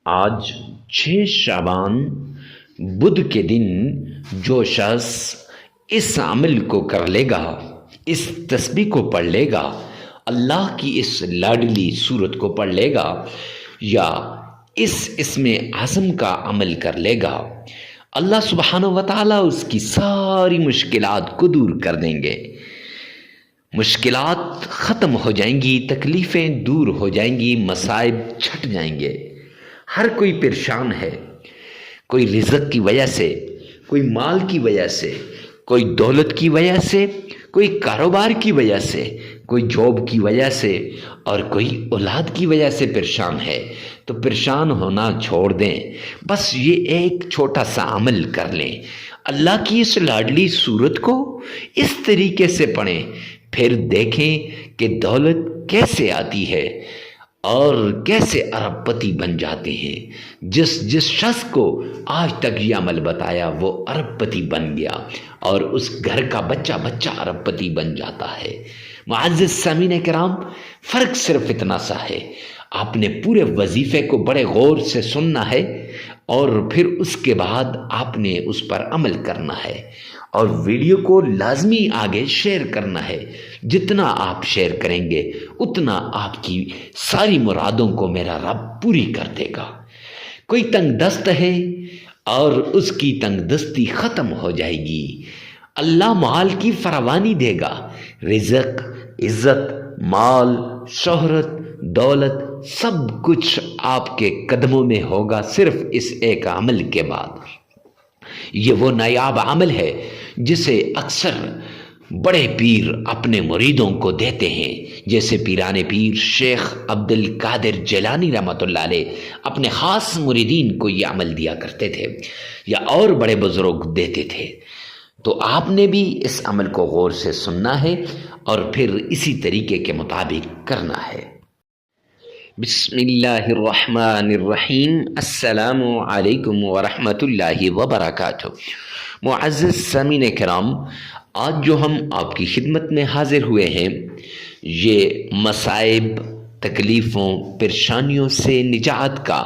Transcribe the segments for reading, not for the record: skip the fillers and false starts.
آج 6 شعبان بدھ کے دن جو شخص اس عمل کو کر لے گا، اس تسبیح کو پڑھ لے گا، اللہ کی اس لاڈلی صورت کو پڑھ لے گا یا اس اسم اعظم کا عمل کر لے گا، اللہ سبحانہ و تعالیٰ اس کی ساری مشکلات کو دور کر دیں گے۔ مشکلات ختم ہو جائیں گی، تکلیفیں دور ہو جائیں گی، مصائب چھٹ جائیں گے۔ ہر کوئی پریشان ہے، کوئی رزق کی وجہ سے، کوئی مال کی وجہ سے، کوئی دولت کی وجہ سے، کوئی کاروبار کی وجہ سے، کوئی جاب کی وجہ سے اور کوئی اولاد کی وجہ سے پریشان ہے۔ تو پریشان ہونا چھوڑ دیں، بس یہ ایک چھوٹا سا عمل کر لیں، اللہ کی اس لاڈلی صورت کو اس طریقے سے پڑھیں، پھر دیکھیں کہ دولت کیسے آتی ہے اور کیسے ارب پتی بن جاتے ہیں۔ جس شخص کو آج تک یہ عمل بتایا وہ ارب پتی بن گیا اور اس گھر کا بچہ ارب پتی بن جاتا ہے۔ معزز سامعین کرام، فرق صرف اتنا سا ہے، آپ نے پورے وظیفے کو بڑے غور سے سننا ہے اور پھر اس کے بعد آپ نے اس پر عمل کرنا ہے اور ویڈیو کو لازمی آگے شیئر کرنا ہے۔ جتنا آپ شیئر کریں گے اتنا آپ کی ساری مرادوں کو میرا رب پوری کر دے گا۔ کوئی تنگ دست ہے اور اس کی تنگ دستی ختم ہو جائے گی، اللہ مال کی فراوانی دے گا، رزق، عزت، مال، شہرت، دولت سب کچھ آپ کے قدموں میں ہوگا صرف اس ایک عمل کے بعد۔ یہ وہ نایاب عمل ہے جسے اکثر بڑے پیر اپنے مریدوں کو دیتے ہیں، جیسے پیران پیر شیخ عبد القادر جیلانی رحمۃ اللہ علیہ اپنے خاص مریدین کو یہ عمل دیا کرتے تھے یا اور بڑے بزرگ دیتے تھے۔ تو آپ نے بھی اس عمل کو غور سے سننا ہے اور پھر اسی طریقے کے مطابق کرنا ہے۔ بسم اللہ الرحمن الرحیم۔ السلام علیکم ورحمۃ اللہ وبرکاتہ۔ معزز سامعین کرام، آج جو ہم آپ کی خدمت میں حاضر ہوئے ہیں، یہ مصائب، تکلیفوں، پریشانیوں سے نجات کا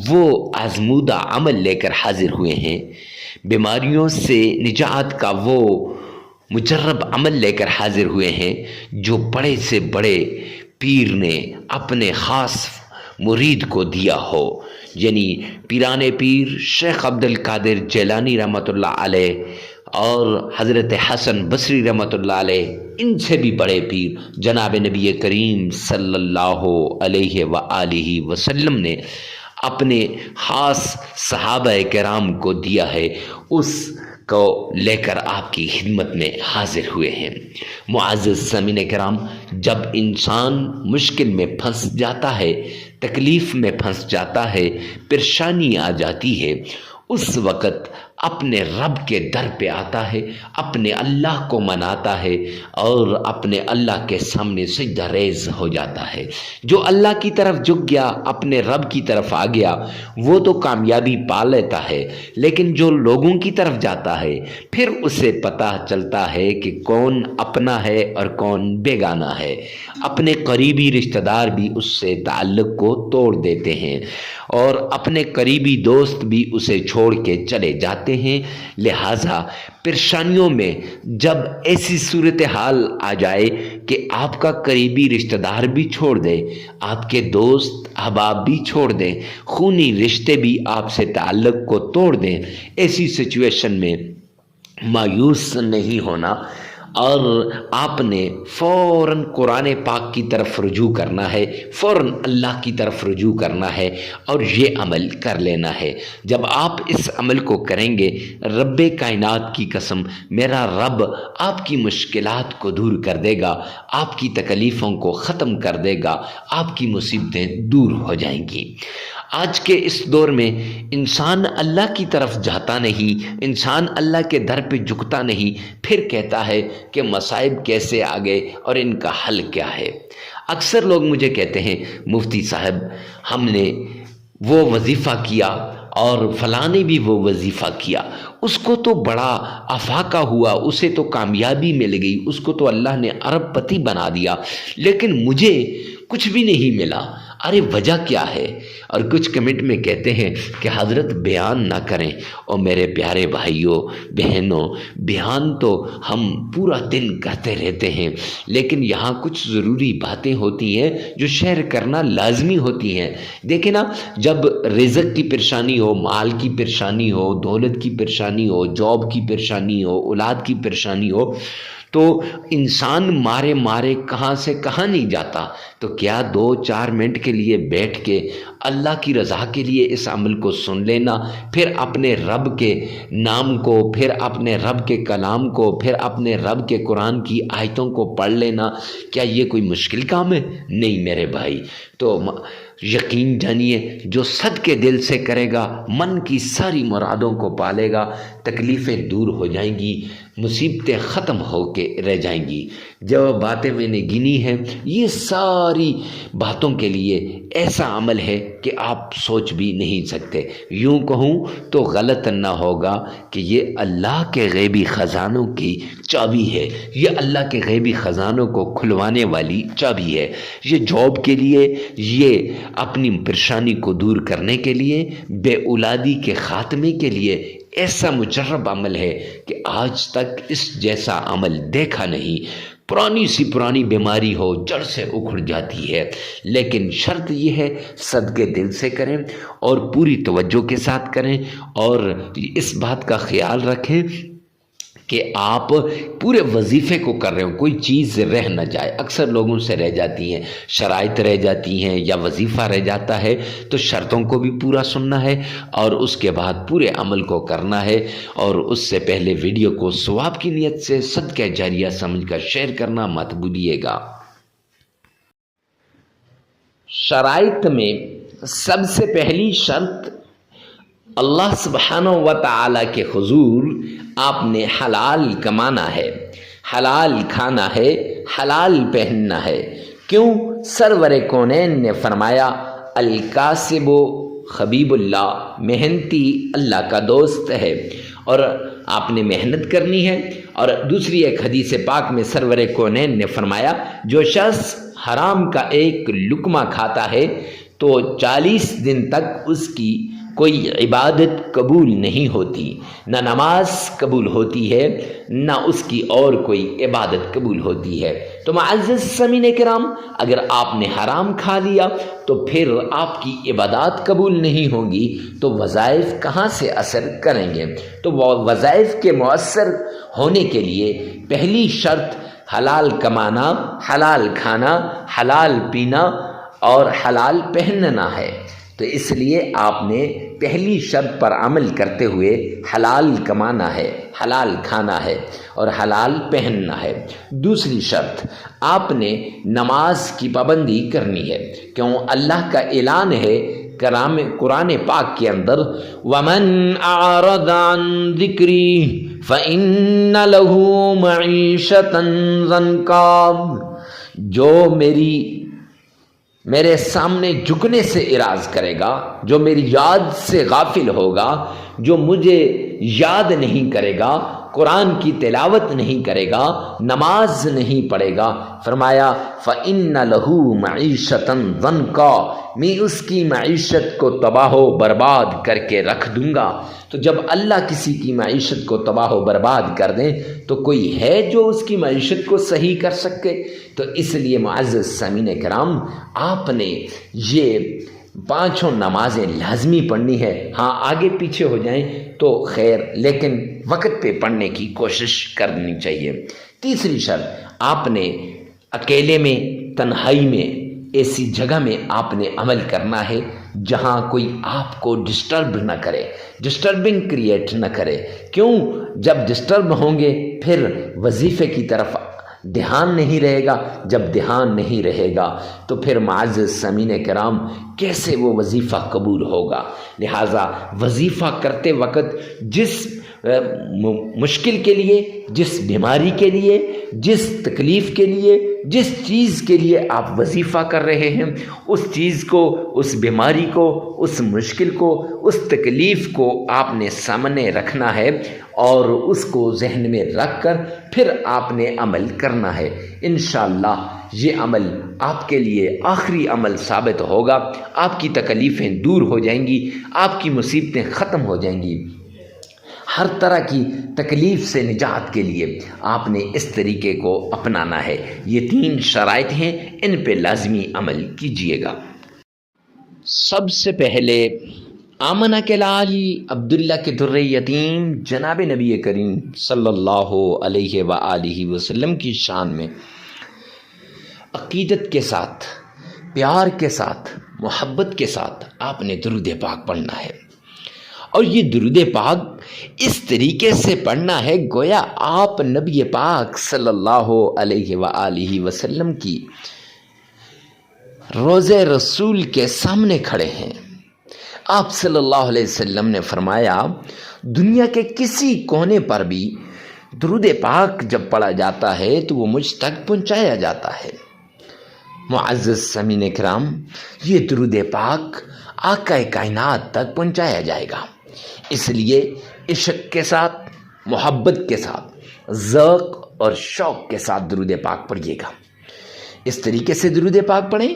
وہ آزمودہ عمل لے کر حاضر ہوئے ہیں، بیماریوں سے نجات کا وہ مجرب عمل لے کر حاضر ہوئے ہیں جو بڑے سے بڑے پیر نے اپنے خاص مرید کو دیا ہو، یعنی پیران پیر شیخ عبد القادر جیلانی رحمۃ اللہ علیہ اور حضرت حسن بصری رحمۃ اللہ علیہ، ان سے بھی بڑے پیر جناب نبی کریم صلی اللہ علیہ وآلہ وسلم نے اپنے خاص صحابہ کرام کو دیا ہے، اس کو لے کر آپ کی خدمت میں حاضر ہوئے ہیں۔ معزز سامعین کرام، جب انسان مشکل میں پھنس جاتا ہے، تکلیف میں پھنس جاتا ہے، پریشانی آ جاتی ہے، اس وقت اپنے رب کے در پہ آتا ہے، اپنے اللہ کو مناتا ہے اور اپنے اللہ کے سامنے سجدہ ریز ہو جاتا ہے۔ جو اللہ کی طرف جھک گیا، اپنے رب کی طرف آ گیا، وہ تو کامیابی پا لیتا ہے، لیکن جو لوگوں کی طرف جاتا ہے پھر اسے پتہ چلتا ہے کہ کون اپنا ہے اور کون بیگانہ ہے۔ اپنے قریبی رشتہ دار بھی اس سے تعلق کو توڑ دیتے ہیں اور اپنے قریبی دوست بھی اسے چھوڑ کے چلے جاتے ہیں۔ لہٰذا پریشانیوں میں جب ایسی صورتحال آ جائے کہ آپ کا قریبی رشتہ دار بھی چھوڑ دے، آپ کے دوست احباب بھی چھوڑ دیں، خونی رشتے بھی آپ سے تعلق کو توڑ دیں، ایسی سچویشن میں مایوس نہیں ہونا اور آپ نے فوراً قرآن پاک کی طرف رجوع کرنا ہے، فوراً اللہ کی طرف رجوع کرنا ہے اور یہ عمل کر لینا ہے۔ جب آپ اس عمل کو کریں گے، رب کائنات کی قسم، میرا رب آپ کی مشکلات کو دور کر دے گا، آپ کی تکلیفوں کو ختم کر دے گا، آپ کی مصیبتیں دور ہو جائیں گی۔ آج کے اس دور میں انسان اللہ کی طرف جاتا نہیں، انسان اللہ کے در پہ جھکتا نہیں، پھر کہتا ہے کہ مصائب کیسے آ گئے اور ان کا حل کیا ہے۔ اکثر لوگ مجھے کہتے ہیں مفتی صاحب ہم نے وہ وظیفہ کیا اور فلاں نے بھی وہ وظیفہ کیا، اس کو تو بڑا افاقہ ہوا، اسے تو کامیابی مل گئی، اس کو تو اللہ نے ارب پتی بنا دیا، لیکن مجھے کچھ بھی نہیں ملا۔ ارے وجہ کیا ہے؟ اور کچھ کمنٹ میں کہتے ہیں کہ حضرت بیان نہ کریں۔ اور میرے پیارے بھائیوں بہنوں، بیان تو ہم پورا دن کرتے رہتے ہیں، لیکن یہاں کچھ ضروری باتیں ہوتی ہیں جو شیئر کرنا لازمی ہوتی ہیں۔ دیکھیں نا، جب رزق کی پریشانی ہو، مال کی پریشانی ہو، دولت کی پریشانی ہو، جاب کی پریشانی ہو، اولاد کی پریشانی ہو، تو انسان مارے مارے کہاں سے کہاں نہیں جاتا۔ تو کیا 2-4 منٹ کے لیے بیٹھ کے اللہ کی رضا کے لیے اس عمل کو سن لینا، پھر اپنے رب کے نام کو، پھر اپنے رب کے کلام کو، پھر اپنے رب کے قرآن کی آیتوں کو پڑھ لینا، کیا یہ کوئی مشکل کام ہے؟ نہیں میرے بھائی۔ تو یقین جانیے، جو صدقے دل سے کرے گا من کی ساری مرادوں کو پالے گا، تکلیفیں دور ہو جائیں گی، مصیبتیں ختم ہو کے رہ جائیں گی۔ جو باتیں میں نے گنی ہیں، یہ ساری باتوں کے لیے ایسا عمل ہے کہ آپ سوچ بھی نہیں سکتے۔ یوں کہوں تو غلط نہ ہوگا کہ یہ اللہ کے غیبی خزانوں کی چابی ہے، یہ اللہ کے غیبی خزانوں کو کھلوانے والی چابی ہے۔ یہ جاب کے لیے، یہ اپنی پریشانی کو دور کرنے کے لیے، بے اولادی کے خاتمے کے لیے ایسا مجرب عمل ہے کہ آج تک اس جیسا عمل دیکھا نہیں۔ پرانی سی پرانی بیماری ہو، جڑ سے اکھڑ جاتی ہے، لیکن شرط یہ ہے صدقے دل سے کریں اور پوری توجہ کے ساتھ کریں، اور اس بات کا خیال رکھیں کہ آپ پورے وظیفے کو کر رہے ہو، کوئی چیز رہ نہ جائے۔ اکثر لوگوں سے رہ جاتی ہیں، شرائط رہ جاتی ہیں یا وظیفہ رہ جاتا ہے، تو شرطوں کو بھی پورا سننا ہے اور اس کے بعد پورے عمل کو کرنا ہے، اور اس سے پہلے ویڈیو کو ثواب کی نیت سے صدقہ جاریہ سمجھ کر شیئر کرنا مت بھولیے گا۔ شرائط میں سب سے پہلی شرط، اللہ سبحانہ و تعالیٰ کے حضور آپ نے حلال کمانا ہے، حلال کھانا ہے، حلال پہننا ہے۔ کیوں؟ سرور کونین نے فرمایا الکاسب حبیب اللہ، محنتی اللہ کا دوست ہے، اور آپ نے محنت کرنی ہے۔ اور دوسری ایک حدیث پاک میں سرور کونین نے فرمایا جو شخص حرام کا ایک لقمہ کھاتا ہے تو 40 دن تک اس کی کوئی عبادت قبول نہیں ہوتی، نہ نماز قبول ہوتی ہے، نہ اس کی اور کوئی عبادت قبول ہوتی ہے۔ تو معزز سامعین کرام، اگر آپ نے حرام کھا لیا تو پھر آپ کی عبادات قبول نہیں ہوں گی، تو وظائف کہاں سے اثر کریں گے؟ تو وہ وظائف کے مؤثر ہونے کے لیے پہلی شرط حلال کمانا، حلال کھانا، حلال پینا اور حلال پہننا ہے۔ تو اس لیے آپ نے پہلی شرط پر عمل کرتے ہوئے حلال کمانا ہے، حلال کھانا ہے اور حلال پہننا ہے۔ دوسری شرط، آپ نے نماز کی پابندی کرنی ہے، کیوں اللہ کا اعلان ہے قرآن پاک کے اندر وَمَنْ أَعْرَضَ عَنْ ذِكْرِي فَإِنَّ لَهُ مَعِيشَةً ضَنْكًا، جو میرے سامنے جھکنے سے اعراض کرے گا، جو میری یاد سے غافل ہوگا، جو مجھے یاد نہیں کرے گا، قرآن کی تلاوت نہیں کرے گا، نماز نہیں پڑھے گا، فرمایا فَإِنَّ لَهُ مَعِيشَةً ضَنْكًا، میں اس کی معیشت کو تباہ و برباد کر کے رکھ دوں گا۔ تو جب اللہ کسی کی معیشت کو تباہ و برباد کر دیں تو کوئی ہے جو اس کی معیشت کو صحیح کر سکے؟ تو اس لیے معزز سامعین کرام، آپ نے یہ 5 نمازیں لازمی پڑھنی ہے۔ ہاں آگے پیچھے ہو جائیں تو خیر، لیکن وقت پہ پڑھنے کی کوشش کرنی چاہیے۔ تیسری شرط، آپ نے اکیلے میں، تنہائی میں، ایسی جگہ میں آپ نے عمل کرنا ہے جہاں کوئی آپ کو ڈسٹرب نہ کرے، ڈسٹربنگ کریٹ نہ کرے۔ کیوں؟ جب ڈسٹرب ہوں گے پھر وظیفے کی طرف دھیان نہیں رہے گا، جب دھیان نہیں رہے گا تو پھر معزز سامعین کرام کیسے وہ وظیفہ قبول ہوگا؟ لہٰذا وظیفہ کرتے وقت جس مشکل کے لیے، جس بیماری کے لیے، جس تکلیف کے لیے، جس چیز کے لیے آپ وظیفہ کر رہے ہیں، اس چیز کو، اس بیماری کو، اس مشکل کو، اس تکلیف کو آپ نے سامنے رکھنا ہے اور اس کو ذہن میں رکھ کر پھر آپ نے عمل کرنا ہے۔ انشاءاللہ یہ عمل آپ کے لیے آخری عمل ثابت ہوگا، آپ کی تکلیفیں دور ہو جائیں گی، آپ کی مصیبتیں ختم ہو جائیں گی۔ ہر طرح کی تکلیف سے نجات کے لیے آپ نے اس طریقے کو اپنانا ہے۔ یہ 3 شرائط ہیں، ان پہ لازمی عمل کیجیے گا۔ سب سے پہلے آمنہ کے لال عبداللہ کے در یتیم جناب نبی کریم صلی اللہ علیہ وآلہ وسلم کی شان میں عقیدت کے ساتھ، پیار کے ساتھ، محبت کے ساتھ آپ نے درود پاک پڑھنا ہے، اور یہ درود پاک اس طریقے سے پڑھنا ہے گویا آپ نبی پاک صلی اللہ علیہ وآلہ وسلم کی روضہ رسول کے سامنے کھڑے ہیں۔ آپ صلی اللہ علیہ وسلم نے فرمایا دنیا کے کسی کونے پر بھی درود پاک جب پڑھا جاتا ہے تو وہ مجھ تک پہنچایا جاتا ہے۔ معزز سامعین کرام، یہ درود پاک آقا کائنات تک پہنچایا جائے گا، اس لیے عشق کے ساتھ، محبت کے ساتھ، ذوق اور شوق کے ساتھ درود پاک پڑھیے گا۔ اس طریقے سے درود پاک پڑھیں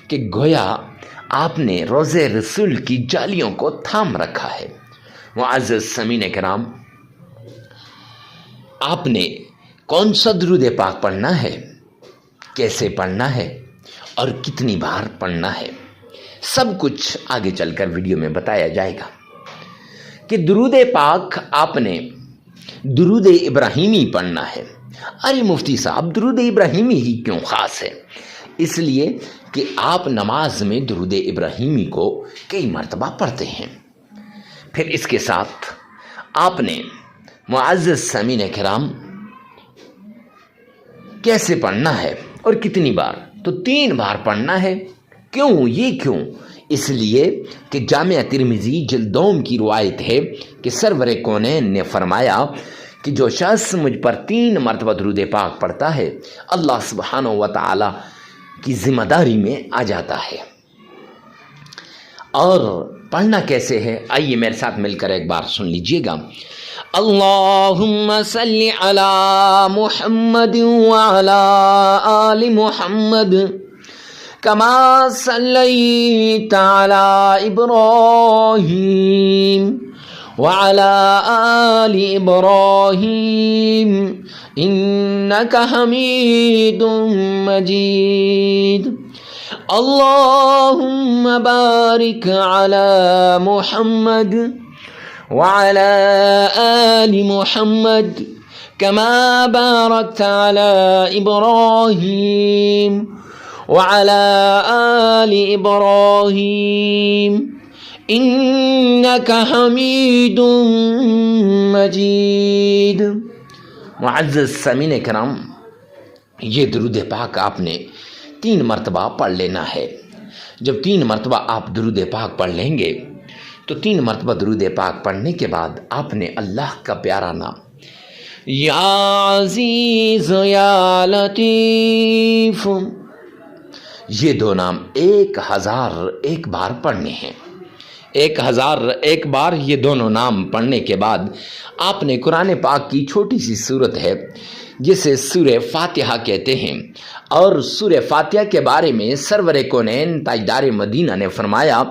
کہ گویا آپ نے روضہ رسول کی جالیوں کو تھام رکھا ہے۔ معزز سامعین کرام، آپ نے کون سا درود پاک پڑھنا ہے، کیسے پڑھنا ہے اور کتنی بار پڑھنا ہے، سب کچھ آگے چل کر ویڈیو میں بتایا جائے گا۔ کہ درود پاک آپ نے درود ابراہیمی پڑھنا ہے۔ ارے مفتی صاحب، درود ابراہیمی ہی کیوں خاص ہے؟ اس لیے کہ آپ نماز میں درود ابراہیمی کو کئی مرتبہ پڑھتے ہیں۔ پھر اس کے ساتھ آپ نے معزز سامعین کرام کیسے پڑھنا ہے اور کتنی بار؟ تو 3 بار پڑھنا ہے۔ کیوں؟ یہ کیوں؟ اس لیے کہ جامع ترمذی جلد 2 کی روایت ہے کہ سرور کونین نے فرمایا کہ جو شخص مجھ پر 3 مرتبہ درود پاک پڑھتا ہے اللہ سبحانہ و تعالی کی ذمہ داری میں آ جاتا ہے۔ اور پڑھنا کیسے ہے؟ آئیے میرے ساتھ مل کر ایک بار سن لیجئے گا۔ اللہم صلی علی محمد وعلی آل محمد کما صلیت علی ابراہیم وعلی آل ابراہیم انک حمید مجید۔ اللہم بارک علی محمد وعلى آل محمد كما باركت على إبراهيم وعلى آل إبراهيم إنك حميد مجيد۔ معزز سامعین کرام، یہ درود پاک آپ نے 3 مرتبہ پڑھ لینا ہے۔ جب 3 مرتبہ آپ درود پاک پڑھ لیں گے تو 3 مرتبہ درود پاک پڑھنے کے بعد آپ نے اللہ کا پیارا نام یا عزیز یا لطیف، یہ 2 نام 1001 بار پڑھنے ہیں۔ 1001 بار یہ دونوں نام پڑھنے کے بعد آپ نے قرآن پاک کی چھوٹی سی سورت ہے جسے سورہ فاتحہ کہتے ہیں، اور سورہ فاتحہ کے بارے میں سرور کونین تاجدار مدینہ نے فرمایا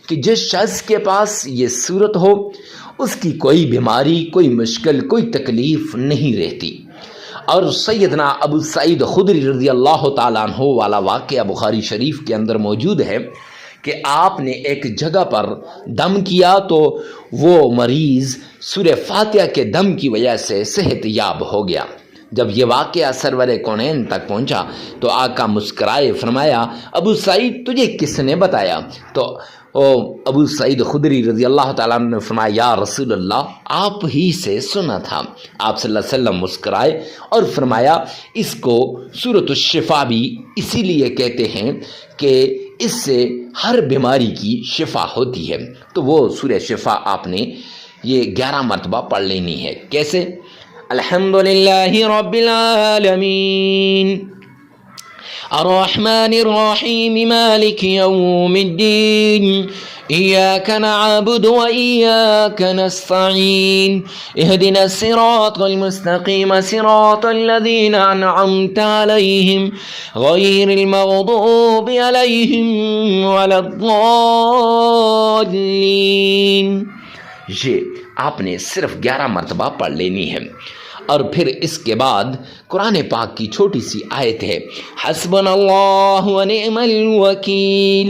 کہ جس شخص کے پاس یہ سورت ہو اس کی کوئی بیماری، کوئی مشکل، کوئی تکلیف نہیں رہتی۔ اور سیدنا ابو سعید خدری رضی اللہ تعالیٰ عنہ والا واقعہ بخاری شریف کے اندر موجود ہے کہ آپ نے ایک جگہ پر دم کیا تو وہ مریض سورہ فاتحہ کے دم کی وجہ سے صحت یاب ہو گیا۔ جب یہ واقعہ سرور کونین تک پہنچا تو آقا مسکرائے، فرمایا ابو سعید تجھے کس نے بتایا؟ تو ابو سعید خدری رضی اللہ تعالیٰ عنہ نے فرمایا یا رسول اللہ، آپ ہی سے سنا تھا۔ آپ صلی اللہ علیہ وسلم مسکرائے اور فرمایا اس کو سورۃ الشفا بھی اسی لیے کہتے ہیں کہ اس سے ہر بیماری کی شفا ہوتی ہے۔ تو وہ سورہ شفا آپ نے یہ 11 مرتبہ پڑھ لینی ہے۔ کیسے؟ الحمدللہ رب العالمین الرحمن الرحيم مالك يوم الدين إياك نعبد وإياك نستعين اهدنا الصراط المستقيم صراط الذين أنعمت عليهم غير المغضوب عليهم ولا الضالين. یہ آپ نے صرف 11 مرتبہ پڑھ لینی ہے. اور پھر اس کے بعد قرآن پاک کی چھوٹی سی آیت ہے حسبنا اللہ ونعم الوکیل.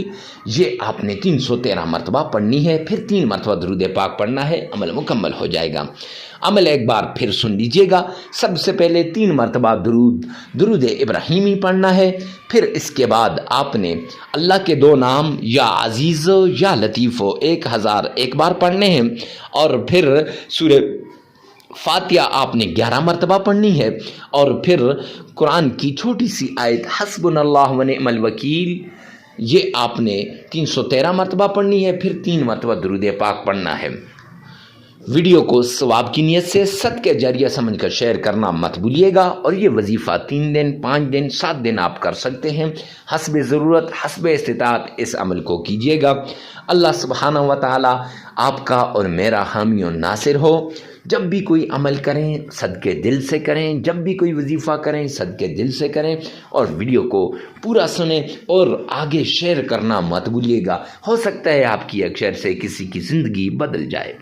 یہ آپ نے 313 مرتبہ پڑھنی ہے. پھر 3 مرتبہ درود پاک پڑھنا ہے. عمل مکمل ہو جائے گا. عمل ایک بار پھر سن لیجئے گا. سب سے پہلے 3 مرتبہ درود ابراہیمی پڑھنا ہے. پھر اس کے بعد آپ نے اللہ کے 2 نام یا عزیز یا لطیف 1001 بار پڑھنے ہیں. اور پھر سورہ فاتحہ آپ نے 11 مرتبہ پڑھنی ہے. اور پھر قرآن کی چھوٹی سی آیت حسبنا اللہ ونعم الوکیل یہ آپ نے 313 مرتبہ پڑھنی ہے. پھر 3 مرتبہ درود پاک پڑھنا ہے. ویڈیو کو ثواب کی نیت سے صدقہ جاریہ سمجھ کر شیئر کرنا مت بھولیے گا. اور یہ وظیفہ 3 دن 5 دن 7 دن آپ کر سکتے ہیں. حسب ضرورت حسب استطاعت اس عمل کو کیجیے گا. اللہ سبحانہ و تعالی آپ کا اور میرا حامی و ناصر ہو. جب بھی کوئی عمل کریں صدقے دل سے کریں. جب بھی کوئی وظیفہ کریں صدقے دل سے کریں. اور ویڈیو کو پورا سنیں اور آگے شیئر کرنا مت بھولیے گا. ہو سکتا ہے آپ کی ایک شیئر سے کسی کی زندگی بدل جائے.